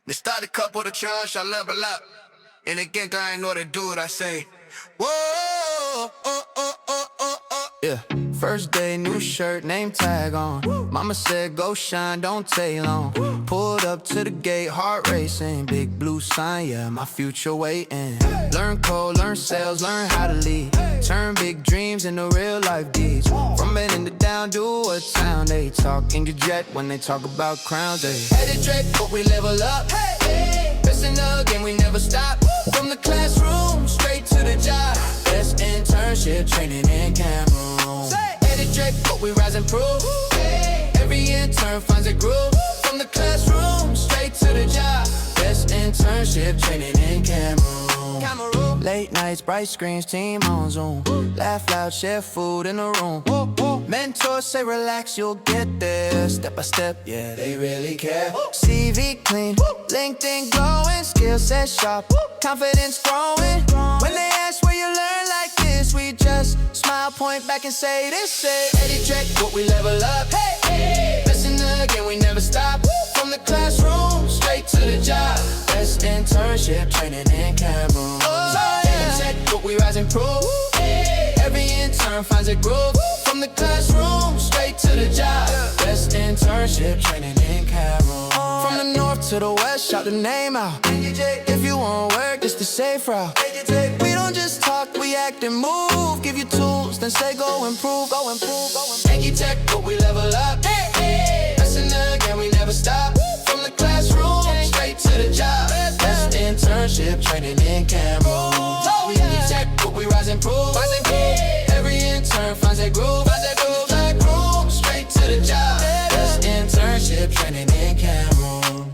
They start a couple of charge, I level up. And again, I ain't know to do it, I say, whoa, oh, oh, oh, oh, oh. Yeah, first day, new shirt, name tag on. Mama said, go shine, don't take long. Pulled up to the gate, heart racing. Big blue sign, yeah, my future waiting. Learn code, learn sales, learn how to lead. Turn big dreams into real life deeds. From it in the down to a town. They talk in your jet when they talk about crowns. Headed Drake, but we level up. Best in the game, we never stop. From the classroom, straight to the job. Best internship training in Cameroon. Headed Drake, but we rise and prove. Every intern finds a groove. From the classroom, straight to the job. Best internship training in Cameroon. Late nights, bright screens, team on Zoom. Laugh loud, share food in the room. Mentors say relax, you'll get there. Step by step, yeah, they really care. CV clean, LinkedIn glowing, skill set sharp, confidence growing. When they ask where you learn like this, we just smile, point back and say this. Say, Eddie Drake, what we level up. Best in the game, we never stop. From the classroom, straight to the job. Best internship training in Cameroon. Ngahtech, but we rise and prove. Every intern finds a groove. From the classroom, straight to the job. Best internship training in Cameroon. From the north to the west, shout the name out. If you want work, it's the safe route. We don't just talk, we act and move. Give you tools, then say go improve, go improve, go improve. Ngahtech, but we level up. Best in the game, we never stop. From the classroom, straight to the job. Best internship training in Cameroon. Ngahtech, but we rise and prove. Every intern finds a groove. Black room, straight to the job. Best internship training in Cameroon.